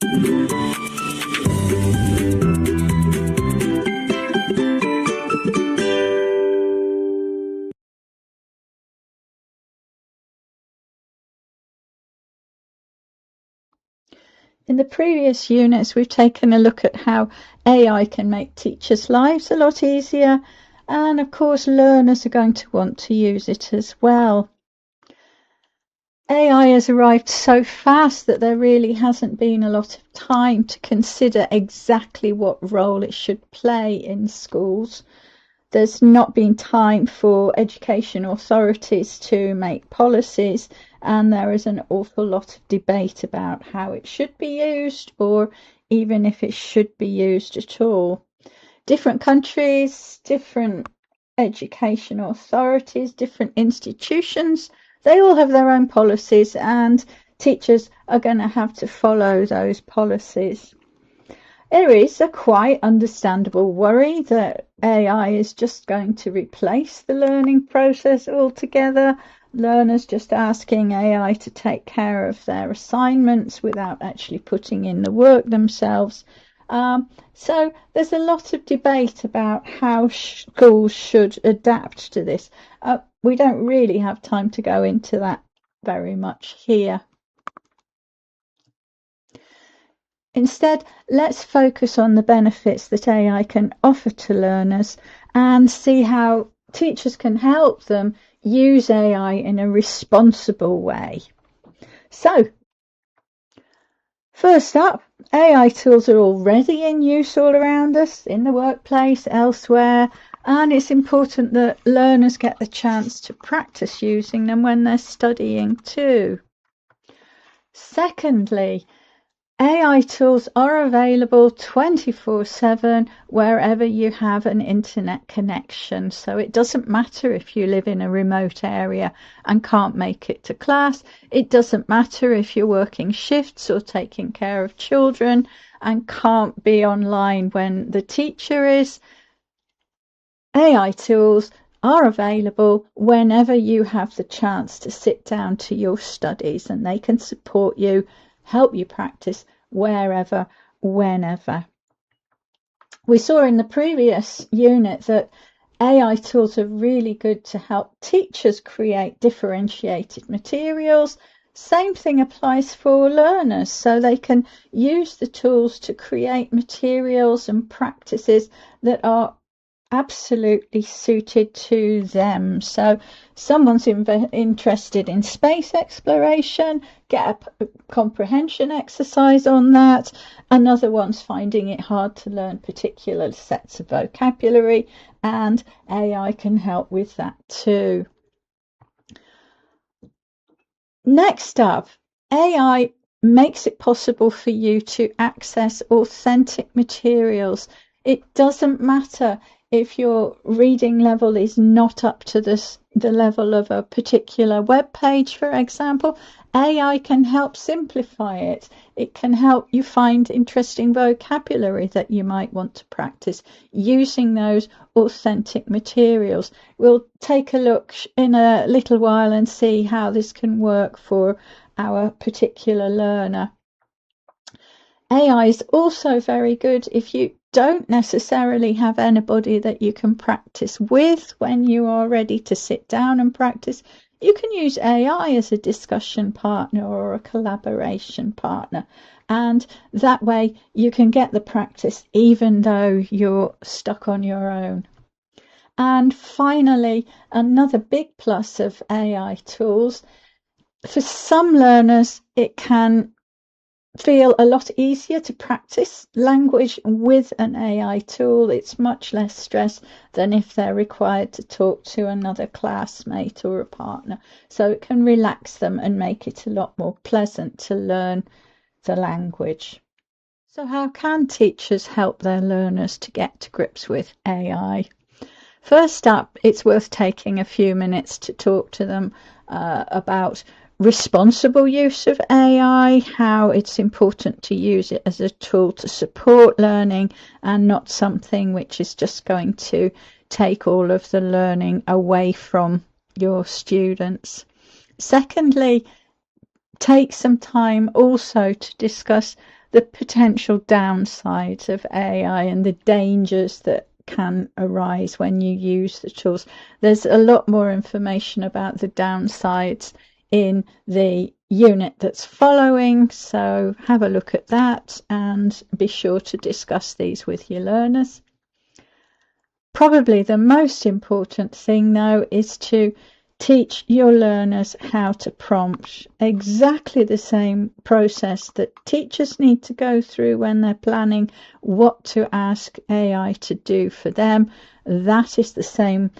In the previous units, we've taken a look at how AI can make teachers' lives a lot easier, and of course, learners are going to want to use it as well. AI has arrived so fast that there really hasn't been a lot of time to consider exactly what role it should play in schools. There's not been time for education authorities to make policies, and there is an awful lot of debate about how it should be used, or even if it should be used at all. Different countries, different education authorities, different institutions, they all have their own policies, and teachers are going to have to follow those policies. There is a quite understandable worry that AI is just going to replace the learning process altogether. Learners just asking AI to take care of their assignments without actually putting in the work themselves. So there's a lot of debate about how schools should adapt to this. We don't really have time to go into that very much here. Instead, let's focus on the benefits that AI can offer to learners and see how teachers can help them use AI in a responsible way. So, first up, AI tools are already in use all around us, in the workplace, elsewhere, and it's important that learners get the chance to practice using them when they're studying too. Secondly, AI tools are available 24/7 wherever you have an internet connection. So it doesn't matter if you live in a remote area and can't make it to class. It doesn't matter if you're working shifts or taking care of children and can't be online when the teacher is. AI tools are available whenever you have the chance to sit down to your studies, and they can support you, help you practice wherever, whenever. We saw in the previous unit that AI tools are really good to help teachers create differentiated materials. Same thing applies for learners, so they can use the tools to create materials and practices that are absolutely suited to them. So someone's interested in space exploration, get a comprehension exercise on that. Another one's finding it hard to learn particular sets of vocabulary, and AI can help with that too. Next up, AI makes it possible for you to access authentic materials. It doesn't matter if your reading level is not up to the level of a particular web page, for example. AI can help simplify it. It can help you find interesting vocabulary that you might want to practice using those authentic materials. We'll take a look in a little while and see how this can work for our particular learner. AI is also very good if you don't necessarily have anybody that you can practice with when you are ready to sit down and practice. You can use AI as a discussion partner or a collaboration partner, and that way you can get the practice even though you're stuck on your own. And finally, another big plus of AI tools, for some learners it can feel a lot easier to practice language with an AI tool. It's much less stress than if they're required to talk to another classmate or a partner. So it can relax them and make it a lot more pleasant to learn the language. So how can teachers help their learners to get to grips with AI? First up, it's worth taking a few minutes to talk to them about responsible use of AI, how it's important to use it as a tool to support learning and not something which is just going to take all of the learning away from your students. Secondly, take some time also to discuss the potential downsides of AI and the dangers that can arise when you use the tools. There's a lot more information about the downsides in the unit that's following, so have a look at that and be sure to discuss these with your learners. Probably the most important thing though is to teach your learners how to prompt. Exactly the same process that teachers need to go through when they're planning what to ask AI to do for them. That is the same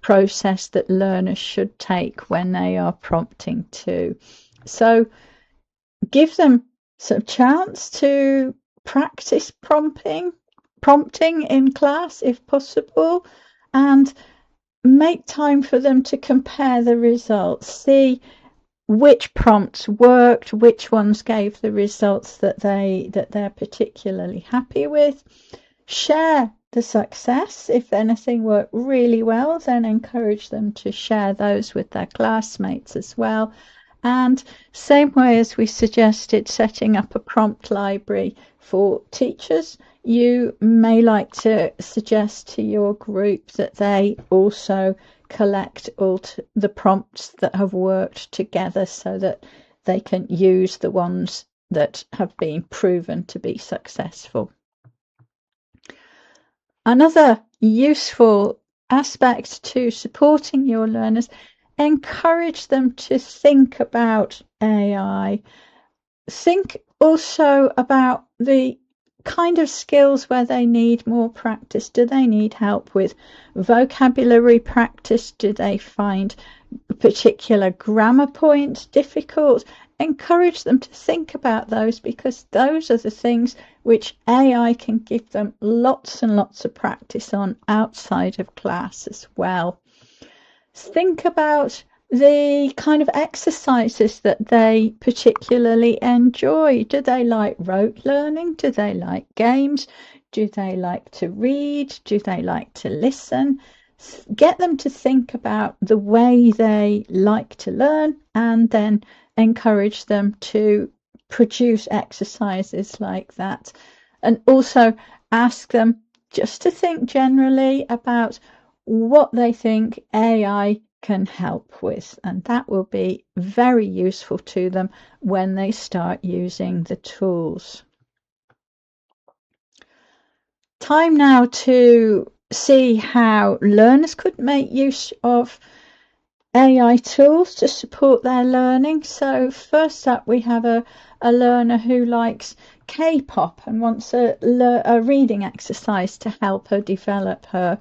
process that learners should take when they are prompting too. So give them some chance to practice prompting in class if possible, and make time for them to compare the results, see which prompts worked, which ones gave the results that they're particularly happy with. Share the success. If anything worked really well, then encourage them to share those with their classmates as well. And same way as we suggested setting up a prompt library for teachers, you may like to suggest to your group that they also collect all the prompts that have worked together so that they can use the ones that have been proven to be successful. Another useful aspect to supporting your learners, encourage them to think about AI. Think also about the kind of skills where they need more practice. Do they need help with vocabulary practice? Do they find particular grammar points difficult? Encourage them to think about those, because those are the things which AI can give them lots and lots of practice on outside of class as well. Think about the kind of exercises that they particularly enjoy. Do they like rote learning? Do they like games? Do they like to read? Do they like to listen? Get them to think about the way they like to learn, and then encourage them to produce exercises like that. And also ask them just to think generally about what they think AI can help with, and that will be very useful to them when they start using the tools. Time now to see how learners could make use of AI tools to support their learning. So first up we have a learner who likes K-pop and wants a reading exercise to help her develop her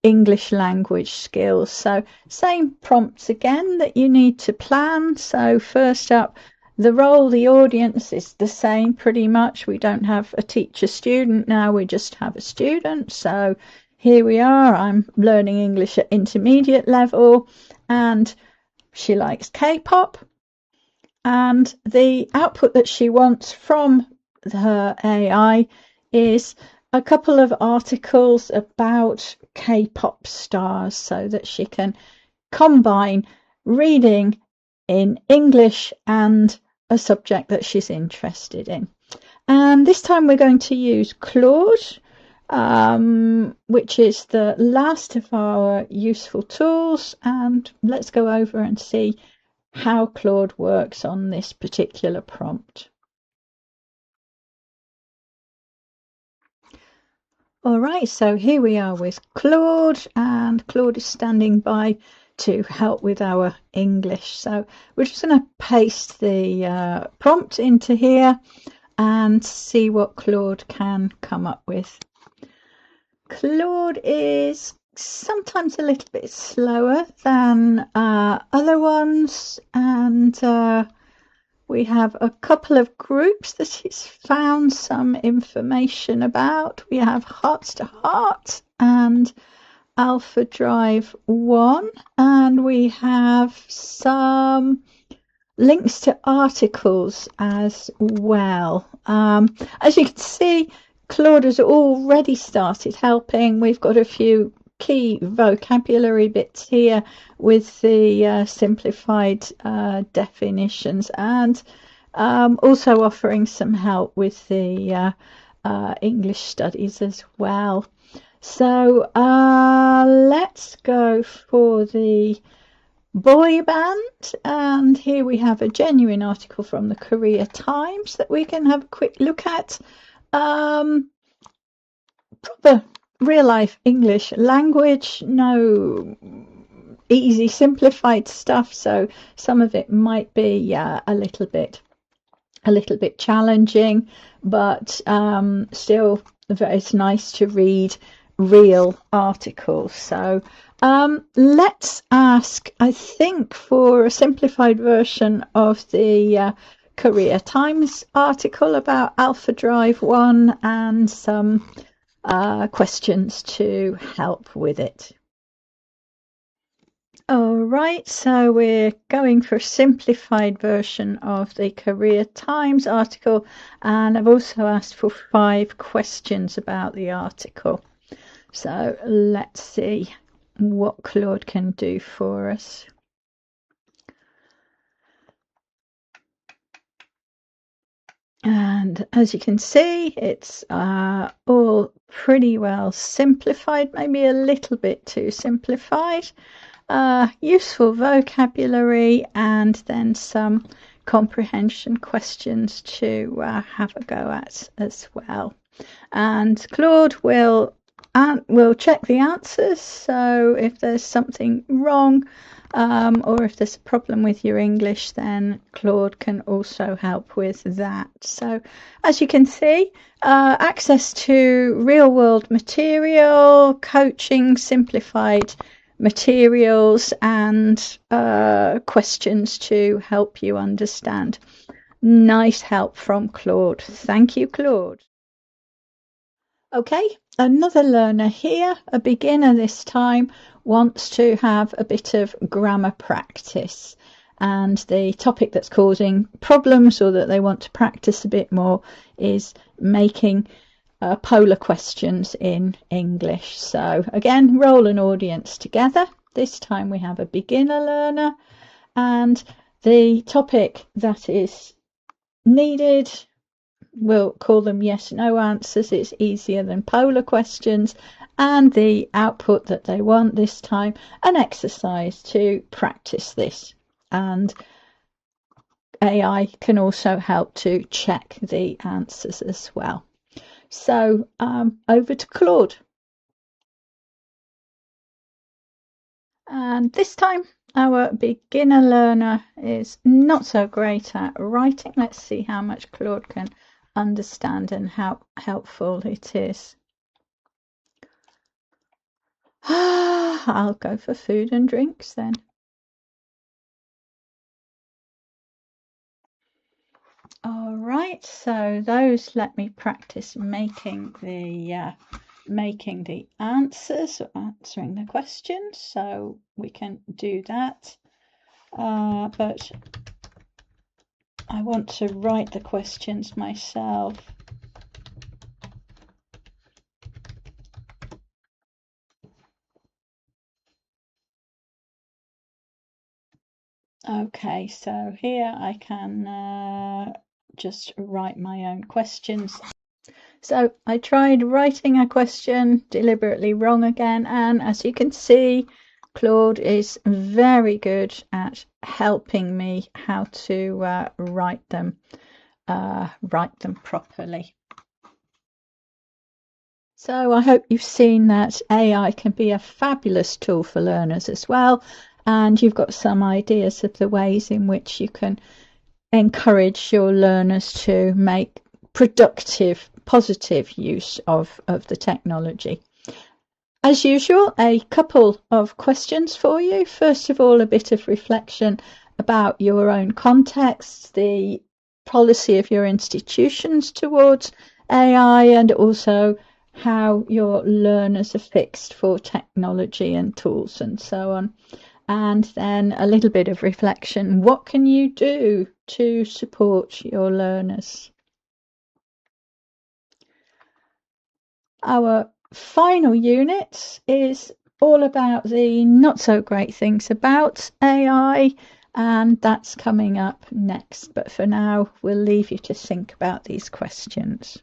English language skills. So same prompts again that you need to plan. So first up, the role, the audience is the same pretty much. We don't have a teacher student now, we just have a student. So here we are, I'm learning English at intermediate level and she likes K-pop, and the output that she wants from her AI is a couple of articles about K-pop stars so that she can combine reading in English and a subject that she's interested in. And this time we're going to use Claude, which is the last of our useful tools, and let's go over and see how Claude works on this particular prompt. All right, so here we are with Claude, and Claude is standing by to help with our English. So we're just going to paste the prompt into here and see what Claude can come up with. Claude is sometimes a little bit slower than other ones, and we have a couple of groups that he's found some information about. We have Hearts to Heart and Alpha Drive 1, and we have some links to articles as well. As you can see, Claude has already started helping. We've got a few key vocabulary bits here with the simplified definitions, and Also offering some help with the English studies as well. So let's go for the boy band, and here we have a genuine article from the Korea Times that we can have a quick look at. Proper real life English language, no easy simplified stuff, so some of it might be a little bit challenging, but still it's nice to read real articles. So let's ask, I think, for a simplified version of the Korea Times article about Alpha Drive 1 and some questions to help with it. All right, so we're going for a simplified version of the Korea Times article, and I've also asked for 5 questions about the article. So let's see what Claude can do for us. And as you can see, it's all pretty well simplified, maybe a little bit too simplified. Useful vocabulary, and then some comprehension questions to have a go at as well. And Claude will check the answers, so if there's something wrong or if there's a problem with your English, then Claude can also help with that. So as you can see, access to real world material, coaching, simplified materials, and questions to help you understand. Nice help from Claude. Thank you, Claude. Okay, another learner here, a beginner this time, wants to have a bit of grammar practice. And the topic that's causing problems, or that they want to practice a bit more, is making polar questions in English. So again, roll an audience together. This time we have a beginner learner, and the topic that is needed, we'll call them yes no answers. It's easier than polar questions. And the output that they want this time, an exercise to practice this, and AI can also help to check the answers as well. So over to Claude. And this time our beginner learner is not so great at writing. Let's see how much Claude can understand and how helpful it is. I'll go for food and drinks then. All right, so those let me practice making the answers, or answering the questions, so we can do that. But I want to write the questions myself. Okay, so here I can just write my own questions. So I tried writing a question, deliberately wrong again, and as you can see, Claude is very good at helping me how to write them properly. So I hope you've seen that AI can be a fabulous tool for learners as well, and you've got some ideas of the ways in which you can encourage your learners to make productive, positive use of the technology. As usual, a couple of questions for you. First of all, a bit of reflection about your own context, the policy of your institutions towards AI, and also how your learners are fixed for technology and tools and so on. And then a little bit of reflection. What can you do to support your learners? Our final unit is all about the not so great things about AI, and that's coming up next. But for now, we'll leave you to think about these questions.